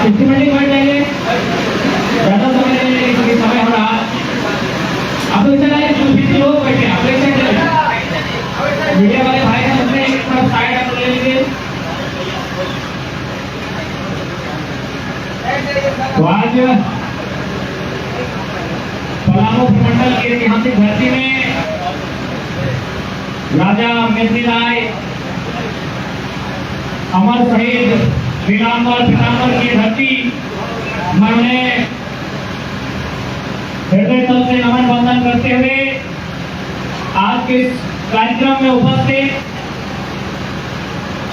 Systematic बैठ जाएंगे, ज्यादा समय नहीं लेंगे क्योंकि समय हो रहा है। आप लोग चला लोग बैठे, आप लोग मीडिया वाले भाई हैं अपने एक तरफ साइड आप ले लीजिए। तो आज पलामू प्रमंडल के ऐतिहासिक धरती में राजा मेदिनीराय अमर शहीद वीरांबर पीताम्बर की धरती मरने हृदय तल से नमन बंदन करते हुए आज के कार्यक्रम में उपस्थित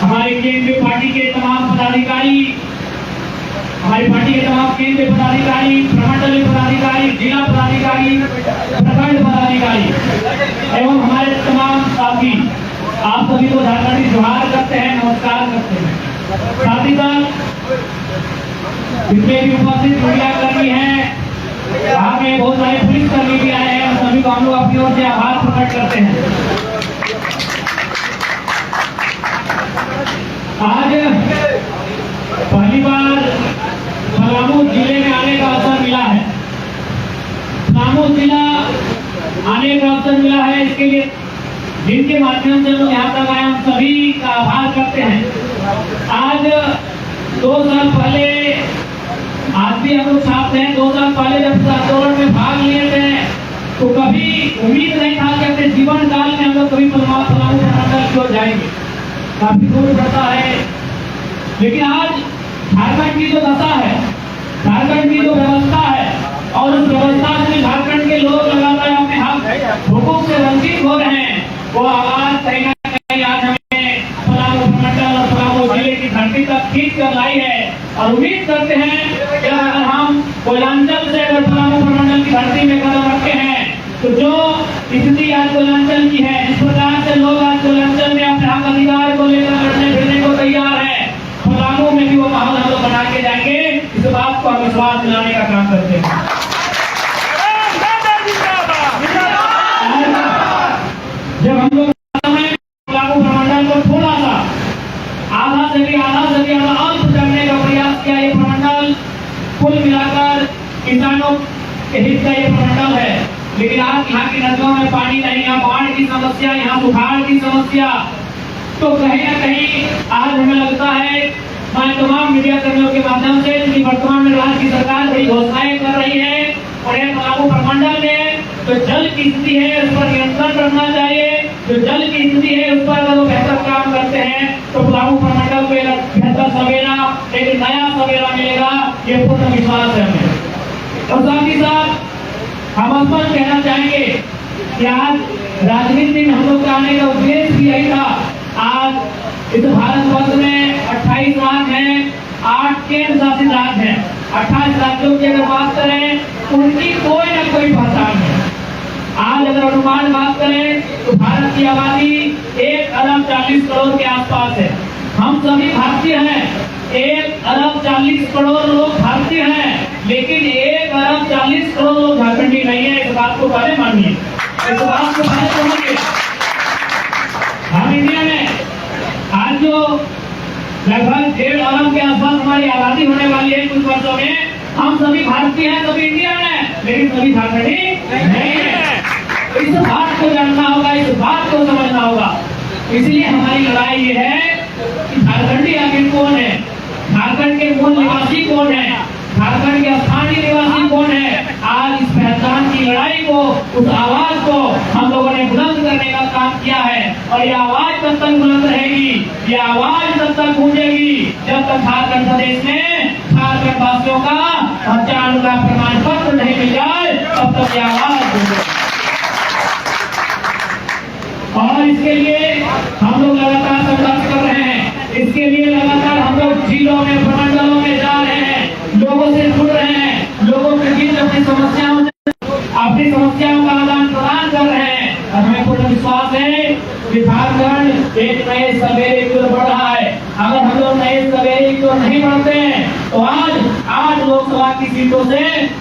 हमारे केंद्रीय पार्टी के तमाम पदाधिकारी, हमारी पार्टी के तमाम केंद्रीय पदाधिकारी, प्रमंडलीय पदाधिकारी, जिला पदाधिकारी, प्रखंड पदाधिकारी एवं हमारे तमाम साथी, आप सभी को झारखंडी जोहार करते हैं, नमस्कार करते हैं। साथ ही साथ जितने भी उपस्थित मीडिया कर्मी हैं, यहाँ पे बहुत सारे पुलिस कर्मी भी आए हैं, सभी को हम लोग अपनी ओर से आभार प्रकट करते हैं। आज पहली बार पलामू जिले में आने का अवसर मिला है, पलामू जिला आने का अवसर मिला है, इसके लिए जिनके माध्यम से हम यहाँ तक आए हम सभी का आभार करते हैं। आज 2 साल पहले, आज भी हम लोग साथ हैं, 2 साल पहले जब इस आंदोलन में भाग लिए थे तो कभी उम्मीद नहीं था कि अपने जीवन काल में हम लोग कभी पलामू प्रमंडल की ओर जाएंगे, काफी दूर पड़ता है। लेकिन आज झारखंड की जो दशा है, झारखंड की जो व्यवस्था है और उस व्यवस्था से झारखंड के लोग लगातार अपने हक हुकूक से वंचित हो रहे हैं, वो आवाज कहीं ना कहीं आज हमें पलामू प्रमंडल और पलामू जिले की धरती तक खींच कर लाई है। और उम्मीद करते हैं कि अगर हम कोयलांचल से अगर पलामू प्रमंडल की धरती में कदम रखते हैं तो जो स्थिति आज कोयलांचल की है, इस प्रकार से लोग आज कोयलांचल में अपने हक अधिकार को लेकर लड़ने फिरने को तैयार है, पलामू में भी वो माहौल हम लोग बना के जाएंगे। इस बात को हम विश्वास दिलाने का काम करते हैं। जब हम लोग पलामू प्रमंडल को थोड़ा सा आधा से भी अंत करने का प्रयास किया, ये प्रमंडल कुल मिलाकर किसानों के हित का ये प्रमंडल है। लेकिन आज यहाँ की नदियों में पानी नहीं, यहाँ बाढ़ की समस्या, यहाँ सुखाड़ की समस्या, तो कहीं ना कहीं आज हमें लगता है, मैं तमाम मीडिया कर्मियों के माध्यम से कि वर्तमान में राज्य की सरकार बड़ी घोषणाएं कर रही है और ये पलामू प्रमंडल में जो जल की स्थिति है उस पर नियंत्रण रखना चाहिए। जो जल की स्थिति है उस पर अगर वो बेहतर काम करते हैं तो पलामू प्रमंडल को बेहतर सवेरा, एक नया सवेरा मिलेगा, ये पूर्ण विश्वास है हमें। और साथ ही साथ हम स्पष्ट कहना चाहेंगे कि आज राजनीति में हम लोग का आने का उद्देश्य भी यही था। आज इस भारतवर्ष में 28 राज्य हैं, 8 केंद्र शासित राज्य हैं। 28 राज्यों की अगर बात करें उनकी कोई न कोई पहचान है। आज अगर अनुमान बात करें तो भारत की आबादी 1 अरब 40 करोड़ के आसपास है। हम सभी भारतीय हैं, 1 अरब 40 करोड़ लोग भारतीय हैं, लेकिन 1 अरब 40 करोड़ लोग झारखंडी नहीं है। इस बात को पहले मानिए, इस बात को पहले समझिए। हम इंडिया में आज जो लगभग 1.5 अरब के आसपास हमारी आबादी होने वाली है कुछ वर्षों में, हम सभी भारतीय हैं, सभी इंडियन हैं, लेकिन सभी झारखंडी नहीं है। इस बात को जानना होगा, इस बात को समझना होगा। इसलिए हमारी लड़ाई ये है कि झारखंडी आखिर कौन है, झारखंड के मूल निवासी कौन है, झारखंड के स्थानीय निवासी कौन है। आज इस पहचान की लड़ाई को, उस आवाज को हम लोगों ने बुलंद करने का काम किया है और ये आवाज तब तक बुलंद रहेगी, ये आवाज तब तक गूंजेगी जब तक झारखंड प्रदेश में झारखंड वासियों का पहचान का प्रमाण पत्र नहीं मिल जाए, तब तक ये आवाज गूंजेगी। और इसके लिए हम लोग लगातार संघर्ष कर रहे हैं। इसके लिए लगातार हम लोग जिलों में, प्रमंडलों में जा रहे हैं, लोगों से जुड़ रहे हैं, लोगों के बीच अपनी समस्याओं का आदान प्रदान कर रहे हैं। और हमें पूर्ण विश्वास है कि झारखंड एक नए सवेरे की ओर बढ़ रहा है। अगर हम लोग नए सवेरे की ओर नहीं बढ़ते हैं तो आज 8 लोकसभा की सीटों से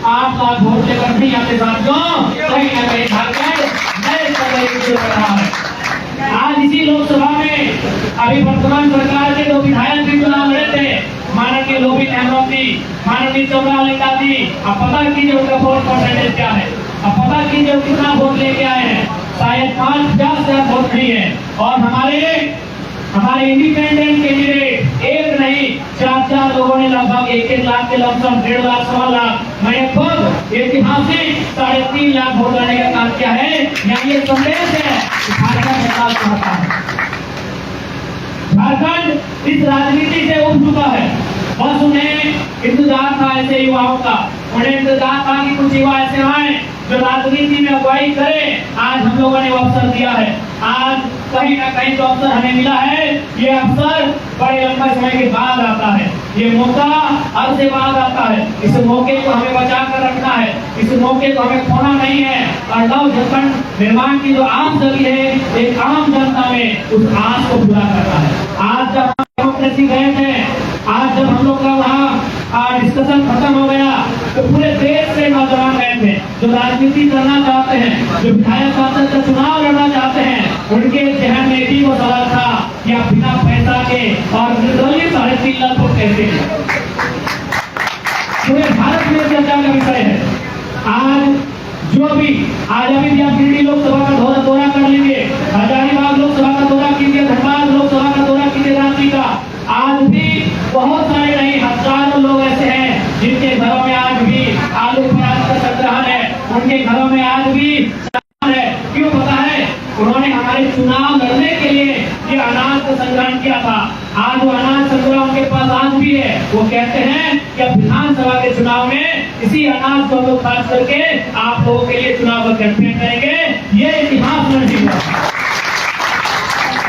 8 लाख वोट लेकर नहीं आते साथियों, कहीं ना कहीं झारखंड नए सवेरे की ओर बढ़ रहा है। आज इसी लोकसभा में अभी वर्तमान सरकार के 2 विधायक भी चुनाव लड़े थे, माननीय लोबी अहमद जी, माननीय चौरालिका जी, अब पता कीजिए उनका वोट परसेंटेज क्या है, अब पता कीजिए कितना वोट लेके आए हैं, शायद 5,000 वोट नहीं है। और हमारे इंडिपेंडेंट कैंडिडेट एक नहीं 4 लोगों ने लगभग 1 लाख के लमसम 1.5 लाख 1.25 लाख मैंने खुद ऐतिहासिक 3.5 लाख वोट लाने का काम किया है। यहाँ ये संदेश है कि झारखंड बदलाव चाहता है, झारखंड इस राजनीति से उठ चुका है। बस उन्हें इंतजार था ऐसे युवाओं का, उन्हें इंतजार था कि कुछ युवा ऐसे आए जो राजनीति में अगुवाई करे। आज हम लोगों ने वो अवसर दिया है, आज कहीं ना कहीं जो अवसर हमें मिला है, ये अवसर बड़े लंबे समय के बाद आता है, ये मौका अब से बाद आता है। इस मौके को हमें बचा कर रखना है, इस मौके को हमें खोना नहीं है। और नव झारखंड निर्माण की जो आस जगी है, एक आम जनता में उस आस को पूरा करना है। आज जब हम डेमोक्रेसी गए थे, आज जब हम लोग का वहाँ डिस्कशन खत्म हो गया, तो पूरे देश से नौजवान गए थे जो राजनीति करना चाहते हैं, जो विधायक पार्षद का चुनाव लड़ना चाहते हैं। उनके जहन में भी वो सवाल था कि आप बिना पैसा के और निर्दलीय 3.5 लाख वोट कैसे हैं। पूरे भारत में चर्चा का विषय है। आज अभी आप गिरिडीह लोकसभा का दौरा कर लीजिए, हजारीबाग लोकसभा का दौरा कीजिए, धनबाद लोकसभा का दौरा कीजिए, रांची का। आज भी बहुत सारे नहीं, हजारों लोग ऐसे हैं जिनके घरों में आज भी आलू प्याज का संग्रहण है, उनके घरों में आज भी है। क्यों पता है? उन्होंने हमारे चुनाव लड़ने के लिए ये अनाज का संग्रहण किया था। आज वो अनाज संग्रह उनके पास आज भी है। वो कहते हैं कि अब विधानसभा के चुनाव में इसी अनाज को लोग खर्च करके आप लोगों के लिए चुनाव का कैंपेन करेंगे। ये इतिहास में नहीं हुआ,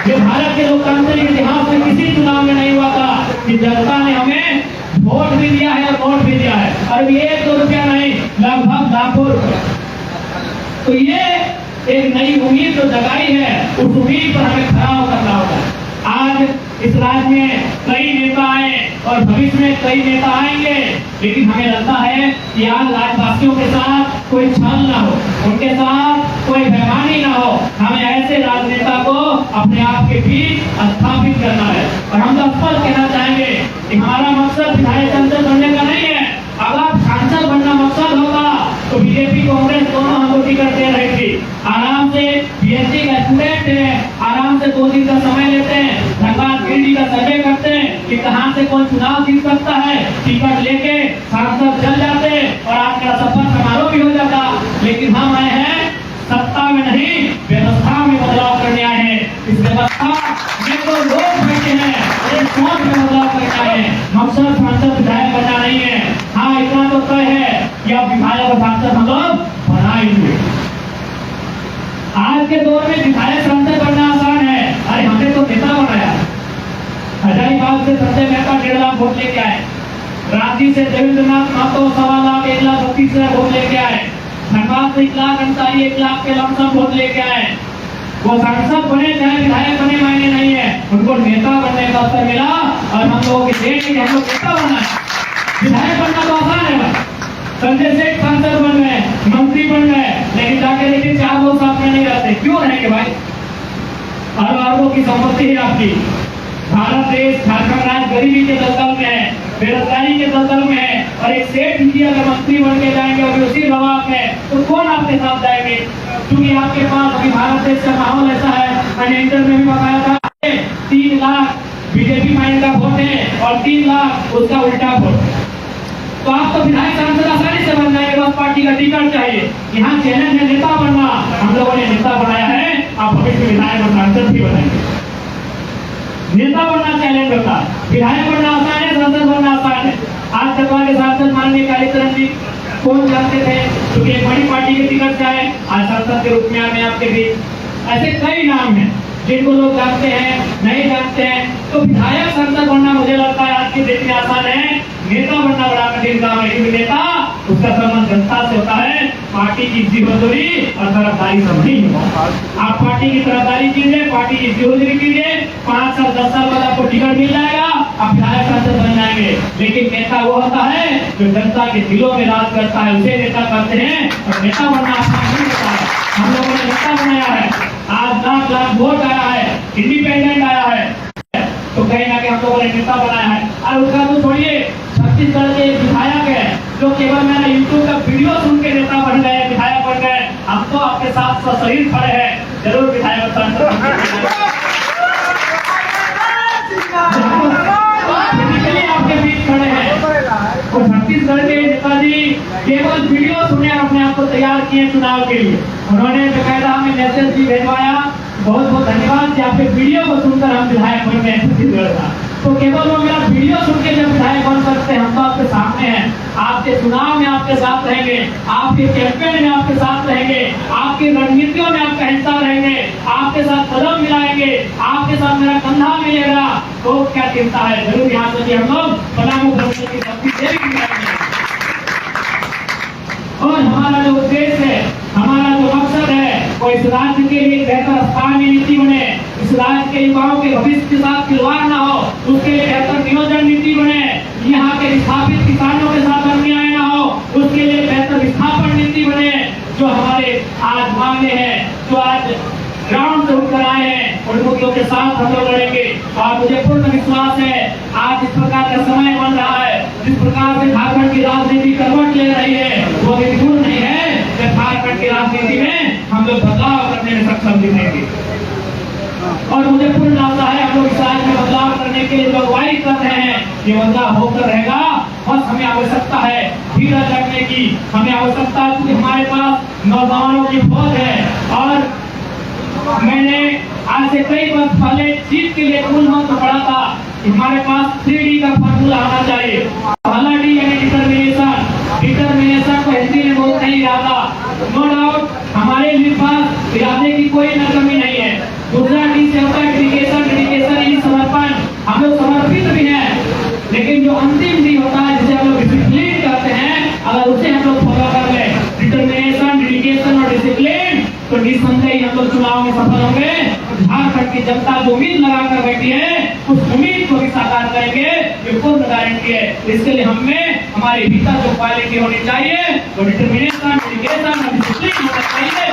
ये भारत के लोकतांत्रिक इतिहास में किसी चुनाव में नहीं हुआ था कि जनता ने हमें वोट भी दिया है और वोट भी दिया है, और ये 1-2 रुपया नहीं, लगभग लाखों रुपया। तो ये एक नई उम्मीद जो जगाई है, उस उम्मीद पर हमें खड़ा होकर होगा। आज इस राज्य में कई नेता आए और भविष्य में कई नेता आएंगे, लेकिन हमें लगता है कि आज राज्यवासियों के साथ कोई छल ना हो, उनके साथ कोई बेईमानी ना हो। हमें ऐसे राजनेता को अपने आप के बीच स्थापित करना है। और हम तो स्पष्ट कहना चाहेंगे कि हमारा मकसद विधायक सांसद बनने का नहीं है। अगर सांसद बनना मकसद होगा तो बीजेपी कांग्रेस दोनों हमको टिकट दे रही थी। आराम से पीएचडी का स्टूडेंट है, आराम से 2 दिन का समय लेते हैं, धनबाद गिरिडीह का सर्वे करते हैं कि कहां से कौन चुनाव जीत सकता है, टिकट लेके सांसद चल जाते और आपका सफल समारोह भी हो जाता। लेकिन हम आए हैं सत्ता में नहीं, व्यवस्था में बदलाव करने आए हैं। इस व्यवस्था में तो लोग बैठे हैं, एक सोच में बदलाव करने आए हैं। मकसद सांसद विधायक बनना नहीं है। हाँ, इतना तो तय है कि अब विधायक और सांसद हम लोग बनाएंगे। आज के दौर में विधायक सांसद बनना आसान है। अरे हमने तो नेता बनाया। हजारीबाग से संजय मेहता 1.5 लाख वोट लेके आए, रांची से देवेंद्रनाथ महतो 1.25 लाख 1,32,000 वोट लेके आए, धनबाद से 1 लाख के लमसम वोट लेके आए। वो सांसद बने चाहे विधायक बने मायने नहीं है, उनको नेता बनने का अवसर मिला। और हम लोगों के देश में हम लोग नेता बनना है। विधायक बनना तो आसान है, संजय सेठ सांसद बन गए, मंत्री बन गए, लेकिन जाके देखिए 4 लोग साथ में नहीं रहते। क्यों रहेंगे भाई? अरबों की संपत्ति है आपकी। भारत देश, झारखंड राज्य गरीबी के दलदल में है, बेरोजगारी के दलदल में है, और एक सेठ जी अगर मंत्री बन के जाएंगे और उसी दबाव में, तो कौन आपके साथ जाएंगे? क्योंकि आपके पास अभी भारत देश का माहौल ऐसा है, मैंने इंटर में भी बताया था, 3 लाख बीजेपी माइंड का वोट है और 3 लाख उसका उल्टा वोट है। तो आप तो विधायक सांसद आसानी से बन जाएंगे, बस पार्टी का टिकट चाहिए। यहाँ चैलेंज है नेता बनना, हम लोगों ने नेता बनाया है, आप भविष्य में विधायक और सांसद भी बनाएंगे। नेता बनना चैलेंज होता है, विधायक बनना आसान है, सांसद बनना आसान है। आज सपा के सांसद माननीय कालीचरण जी कौन जानते थे? क्योंकि एक बड़ी पार्टी के टिकट से आए, आज सांसद के रूप में आए आपके बीच। ऐसे कई नाम हैं जिनको लोग जानते हैं, नहीं जानते हैं। तो विधायक सांसद बनना मुझे लगता है आज की डेट में आसान है, नेता बनना बड़ा कठिन काम है। क्योंकि नेता उसका संबंध जनता से होता है, पार्टी की जिम्मेदारी और तरफदारी सब नहीं होता। आप पार्टी की तरफदारी कीजिए, पार्टी की जिम्मेदारी कीजिए, 5 साल 10 साल बाद आपको टिकट मिल जाएगा, आप विधायक सांसद बन जाएंगे। लेकिन नेता वो होता है जो जनता के दिलों में राज करता है, उसे नेता कहते हैं। और नेता बनना आसान नहीं होता है। हम लोगों ने नेता बनाया है, आज लाख लाख वोट आया है, इंडिपेंडेंट आया है। तो कहीं ना कहीं हम लोगों ने नेता बनाया है। और उसका तो छोड़िए, छत्तीसगढ़ के विधायक है जो केवल मैंने यूट्यूब का वीडियो सुन के नेता बन गए, विधायक बन गए। हम तो आपके साथ सशरीर खड़े हैं, जरूर विधायक आपके बीच खड़े हैं। तो छत्तीसगढ़ के नेताजी केवल वीडियो सुने और अपने आप को तैयार किए चुनाव के लिए। उन्होंने बेकायदा हमें मैसेज भी भेजवाया, बहुत बहुत धन्यवाद कि आपके वीडियो को सुनकर हम विधायक बन गए छत्तीसगढ़ का। तो केवल वो मेरा वीडियो सुन के जब विधायक बन सकते हैं, हम तो आपके सामने हैं, आपके चुनाव में आपके साथ रहेंगे, आपके कैंपेन में आपके साथ रहेंगे, आपकी रणनीतियों में आपका हिस्सा रहेंगे, आपके साथ कदम मिलाएंगे, आपके साथ मेरा कंधा मिलेगा। तो क्या चिंता है, जरूर यहाँ से हम लोग पलामू की शक्ति देंगे। और हमारा जो उद्देश्य है, हमारा जो मकसद है, वो इस राज्य के लिए बेहतर स्थानीय नीति बने, इस राज्य के युवाओं के भविष्य के साथ खिलवाड़ न हो, उसके लिए बेहतर नियोजन नीति बने, यहाँ के विस्थापित किसानों के साथ अन्याय न हो, उसके लिए बेहतर विस्थापन नीति बने। जो हमारे आज मांगे हैं, जो आज ग्राउंड से उठकर आए हैं, उन मुद्दों के साथ हम लोग लड़ेंगे। और मुझे पूर्ण विश्वास है, आज इस प्रकार का समय बन रहा है, जिस प्रकार से झारखंड की राजनीति करवट ले रही है, वो अभी दूर नहीं है कि झारखंड की राजनीति में हम लोग बदलाव करने में सक्षम दिखेंगे। और मुझे पूर्ण आशा है, हम लोग इस राज्य में बदलाव करने के लिए जो अगुवाई कर रहे हैं, ये बदलाव होकर रहेगा। बस हमें आवश्यकता है धीरज रखने की, हमें आवश्यकता है क्योंकि हमारे पास नौजवानों की फौज है। और मैंने आज से कई वर्ष पहले जीत के लिए मूल मंत्र पढ़ा था कि हमारे पास 3D का फॉर्मूला आना चाहिए। पहला डी यानी डिटर्मिनेशन, डिटर्मिनेशन को हिंदी में बोलते हैं इरादा। नो डाउट हमारे लिए पास इरादे की कोई न कमी नहीं है। दूसरा डी से होता है डेडिकेशन, डेडिकेशन यानी समर्पण, हम लोग समर्पित भी हैं। लेकिन जो अंतिम डी होता है, जिसे हम लोग डिसिप्लिन कहते हैं, अगर उसे हम लोग फॉलो कर ले, डिटर्मिनेशन, डेडिकेशन और डिसिप्लिन, तो निसंदेह हम लोग चुनाव में सफल होंगे। झारखंड की जनता जो उम्मीद लगाकर बैठी है, उस उम्मीद को भी साकार करेंगे, ये पूर्ण गारंटी है। इसके लिए हमें हमारे भीतर जो क्वालिटी होनी चाहिए, वो डिटर्मिनेशन, डेडिकेशन और डिसिप्लिन होना चाहिए।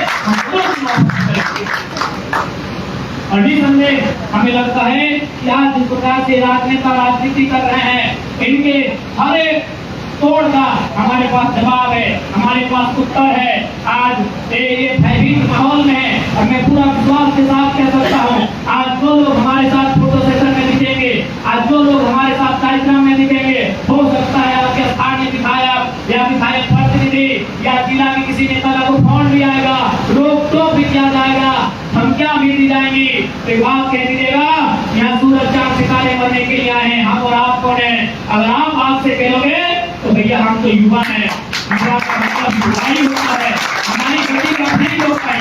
और निसंदेह हमें लगता है कि आज जिस प्रकार से राजनेता राजनीति कर रहे हैं, इनके हर एक तोड़ का हमारे पास जवाब है, हमारे पास उत्तर है। आज ये भयभीत माहौल में है और मैं पूरा विश्वास के साथ कह सकता हूँ, आज जो लोग हमारे साथ फोटो सेशन में दिखेंगे, आज जो लोग हमारे साथ कार्यक्रम में दिखेंगे, हो सकता है आपके स्थानीय विधायक या विधायक प्रतिनिधि या जिला के किसी नेता का कोई फोन भी आएगा, रोक टोक भी किया जाएगा, धमकियां भी दी जाएंगी। तो बात कह दीजिएगा, यहाँ सूरज चांद सितारे बनने के लिए आए हैं, हम और आप कौन है? अगर आप आपसे कहोगे तो भैया हम तो युवा हैं, हमारा मतलब युवाई होता है, हमारी गति का नहीं होता है।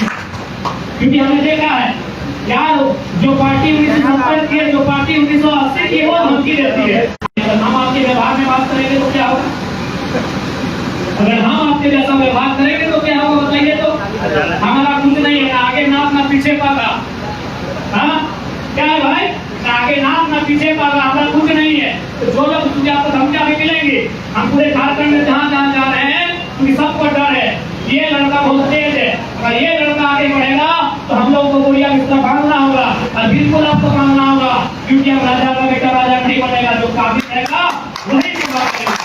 क्योंकि हमने देखा है यार, जो पार्टी 1970 की है, जो पार्टी 1980 की है, वो धमकी देती है। अगर हम आपके व्यवहार में बात करेंगे तो क्या होगा? अगर हम आपके जैसा व्यवहार करेंगे तो क्या होगा बताइए? तो हमारा कुछ नहीं है, ना आगे नाक ना पीछे पागा। हाँ क्या है भाई? ना आगे नाक ना पीछे पागा, हमारा कुछ नहीं है। तो जो लोग तुझे आपको धमकियां भी मिलेंगी, हम पूरे झारखंड में जहाँ जहाँ जा रहे हैं, क्योंकि सबको डर है ये लड़का बहुत तेज है, अगर ये लड़का आगे बढ़ेगा तो हम लोग को गोलियां इसका बांधना होगा। और बिल्कुल आपको बांधना होगा, क्योंकि अब राजा का बेटा राजा नहीं बनेगा, जो काबिल रहेगा वही की बात करेगा।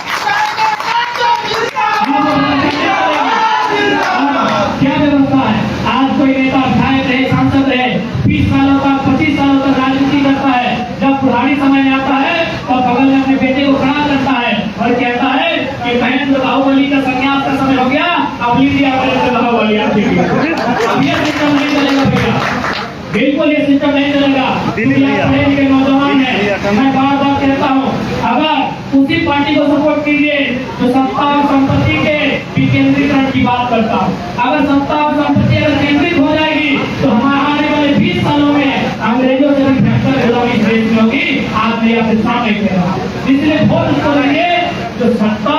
क्या व्यवस्था है? आज कोई नेता विधायक रहे, सांसद रहे, 20 सालों तक 25 सालों तक राजनीति करता है, जब बुढ़ारी समय में आता है तो बगल में अपने बेटे को खड़ा करता है और कहता है कि महेंद्र बाहुबली का संन्यास का समय हो गया, अब लीजिए बाहुबली आप देखिए। अब ये सिस्टम नहीं चलेगा भैया, बिल्कुल ये सिस्टम नहीं चलेगा। पढ़े लिखे नौजवान है, मैं बार बार कहता हूँ, अगर उसी पार्टी को सपोर्ट कीजिए जो सत्ता और संपत्ति के विकेंद्रीकरण की बात करता हूँ। अगर सत्ता और संपत्ति अगर केंद्रित हो जाएगी तो हमारे आने वाले 20 सालों में अंग्रेजों से भी भयंकर गुलामी देश में होगी। आज मैं आपके सामने कह रहा हूँ, इसलिए वोट करेंगे जो सत्ता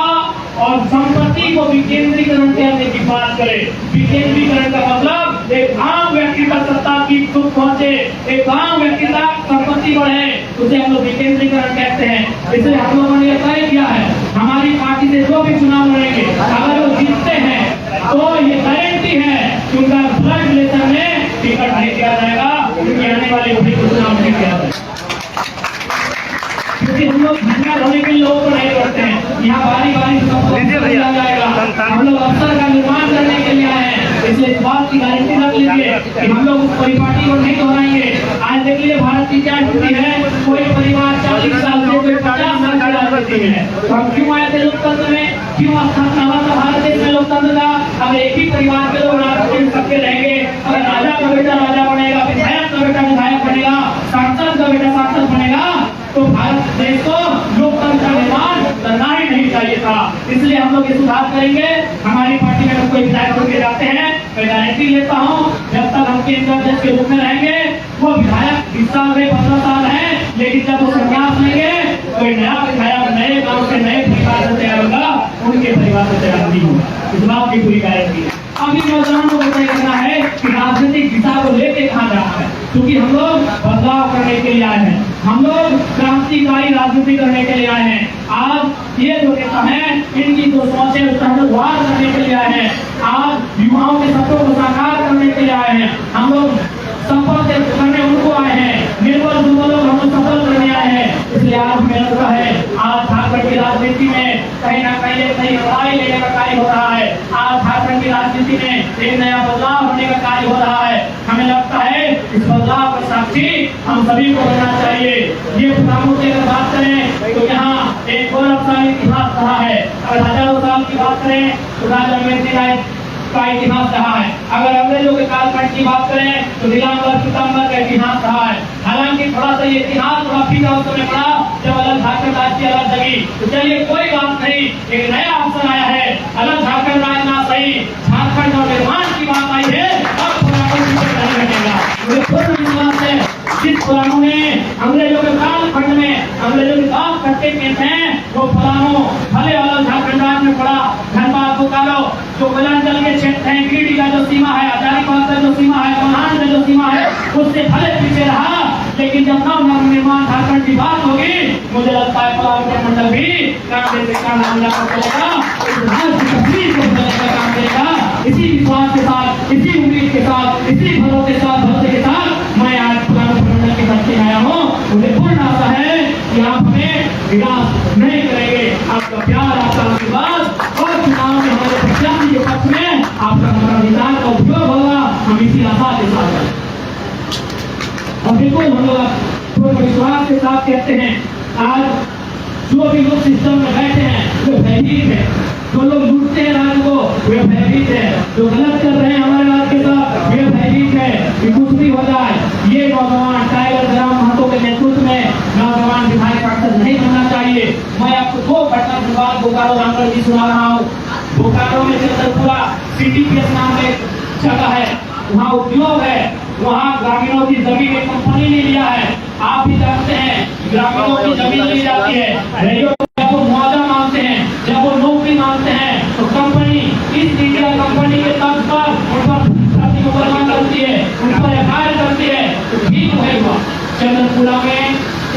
और संपत्ति को विकेंद्रीकरण करने की बात करे। विकेंद्रीकरण का मतलब एक आम व्यक्ति तक सत्ता की सुख पहुंचे, एक आम व्यक्ति तक संपत्ति बढ़े, उसे हम लोग विकेंद्रीकरण कहते हैं। इसलिए हम लोगों ने तय किया है, हमारी पार्टी से जो भी चुनाव लड़ेंगे, अगर वो जीतते हैं तो ये गारंटी है कि उनका ब्लड रिलेशन में टिकट नहीं दिया जाएगा, क्योंकि आने वाले चुनाव नहीं किया जाएगा। की गारंटी रख लीजिए कि हम लोग उस परिपाटी को नहीं दोहराएंगे। आज देख लीजिए भारत की क्या स्थिति है, कोई परिवार 40 साल से कोई 50 साल की राजनीति में है, तो हम क्यों आए थे लोकतंत्र में, क्यों स्थापना हुआ था भारत देश में लोकतंत्र का। अब एक ही परिवार के लोग राजनीति सबके रहेंगे, अगर राजा का बेटा राजा बनेगा, विधायक का बेटा विधायक बनेगा, सांसद का बेटा सांसद बनेगा, तो भारत देश को लोकतंत्र का निर्माण करना ही नहीं चाहिए था। इसलिए हम लोग ये सुधार करेंगे। हमारी पार्टी में कोई विधायक होकर जाते हैं, मैं गारंटी लेता हूँ जब तक हम केंद्र अध्यक्ष के रूप में रहेंगे, वो विधायक 20 साल में 15 साल है, लेकिन जब वो संन्यास लेंगे कोई नया विधायक नए गांव से नए परिवार से तैयार होगा, उनके परिवार से तैयार नहीं होगा। इस बात की पूरी गारंटी है। अभी नौजवानों को तय करना है कि राजनीतिक दिशा को लेके कहाँ जाना है, क्योंकि हम लोग बदलाव करने के लिए आए हैं, हम लोग क्रांतिकारी राजनीति करने के लिए आए हैं। आज ये जो नेता है इनकी जो सोच है उसका हम लोग वार करने के लिए आए हैं। आज युवाओं के सपनों को साकार करने के लिए आए हैं, हम लोग सफल करने उनको आए हैं, निर्बल दुर्बलों को हम लोग सफल करने आए हैं। इसलिए आज मेरा लगता है आज झारखंड की राजनीति में कहीं ना कहीं एक नई लड़ाई लेने का कार्य हो रहा है। आज झारखंड की राजनीति में एक नया बदलाव होने का कार्य हो रहा है। हमें लगता है इस बदलाव का साक्षी हम सभी को बनना चाहिए। ये प्रधानों की अगर बात करें तो यहाँ एक गौरवशाली इतिहास रहा है। अगर हजारों साल की बात करें तो राजा मेहदीराय का इतिहास रहा है। अगर अंग्रेजों के कालखंड की बात करें तो नीलांबर पीताम्बर का इतिहास रहा है। हालांकि थोड़ा सा ये इतिहास थोड़ा फीका उस समय पड़ा जब अलग झारखंड राज्य अलग जगी। तो चलिए कोई बात नहीं, एक नया अवसर आया है, अलग झारखंड राज ना सही, झारखंड और निर्माण की बात आई है। अब पुरानों नहीं घटेगा, मुझे पूर्ण विश्वास है। जिस पुरानों ने अंग्रेजों के कालखंड में अंग्रेजों के साथ करते थे वो पुरानों भले अलग झारखंड राज में पड़ा, धनबाद बोकारो जो मिलांचल के क्षेत्र है, गिरिडीह का जो सीमा है, हजारीबाग का जो सीमा है, कोल्हान का जो सीमा है, उससे भले पीछे रहा, लेकिन जब नव निर्माण झारखंड की बात होगी मुझे लगता है पलामू मंडल भी काम देश का नाम लेकर चलेगा, तस्वीर को बदलने का काम करेगा। इसी विश्वास के साथ, इसी उम्मीद के साथ, इसी भरोसे के साथ मैं आज पलामू मंडल की धरती आया हूँ। मुझे पूर्ण आशा है कि आप हमें निराश नहीं करेंगे। आपका प्यार, आपका आशीर्वाद और चुनाव में हमारे प्रत्याशी के पक्ष में आपका मताधिकार का उपयोग होगा, हम इसी आशा के साथ और बिल्कुल हम लोग पूर्ण विश्वास के साथ कहते हैं आज जो भी लोग सिस्टम में बैठे हैं वे भयभीत है, जो लोग लूटते हैं राज्य को वे भयभीत है, जो गलत कर रहे हैं हमारे राज्य के साथ वे भयभीत है कि कुछ भी हो जाए। ये नौजवान टाइगर ग्राम महतो के नेतृत्व में नौजवान विधायक पार्षद नहीं बनना चाहिए। मैं आपको 2 घटना की बात बोकारो रामगढ़ की सुना रहा हूँ। बोकारो में चंद्रपुरा CTPS नाम का एक जगह है, वहाँ उद्योग है, वहाँ ग्रामीणों की जमीन एक कंपनी ने लिया है। आप भी जानते हैं ग्रामीणों की जमीन ली जाती है, जब वो मुआवजा मांगते हैं, जब वो नौकरी मांगते हैं तो कंपनी इस इंडिया कंपनी के तर्ज पर उन पर मुकदमा करती है, उन पर FIR करती है। तो ठीक वही हुआ चंद्रपुरा में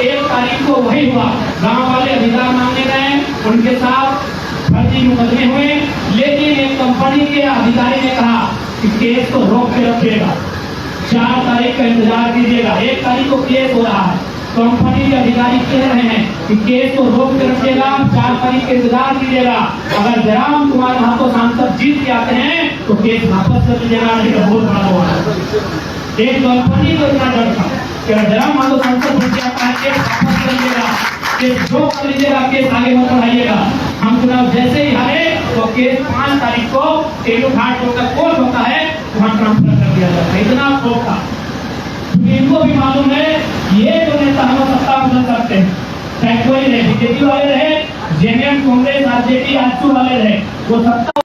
1 तारीख को वही हुआ। गाँव वाले अधिकार मांगने गए, उनके साथ फर्जी मुकदमे हुए, लेकिन एक कंपनी के अधिकारी ने कहा कि केस को रोक के रखिएगा, 4 तारीख का इंतजार कीजिएगा। 1 तारीख को केस हो रहा है, कंपनी के अधिकारी कह रहे हैं कि केस को रोक के रखिएगा, 4 तारीख का इंतजार कीजिएगा। अगर जयराम कुमार महतो सांसद जीत के आते हैं तो केस वापस कर लीजिएगा, नहीं तो बहुत बड़ा हुआ। एक कंपनी को इतना डर था कि अगर जयराम महतो सांसद जीत के आता है केस वापस कर लीजिएगा, केस रोक कर लीजिएगा, केस आगे मत बढ़ाइएगा। हम चुनाव जैसे ही हारे तो केस 5 तारीख को तेलू घाट का कोर्ट होता है वहाँ ट्रांसफर कर दिया जाता है। इतना खौफ था, इनको भी मालूम है ये जो नेता हम सत्ता बदल सकते हैं, चाहे कोई रहे, बीजेपी वाले रहे, JMM, कांग्रेस, RJD, आजसू वाले रहे, वो सत्ता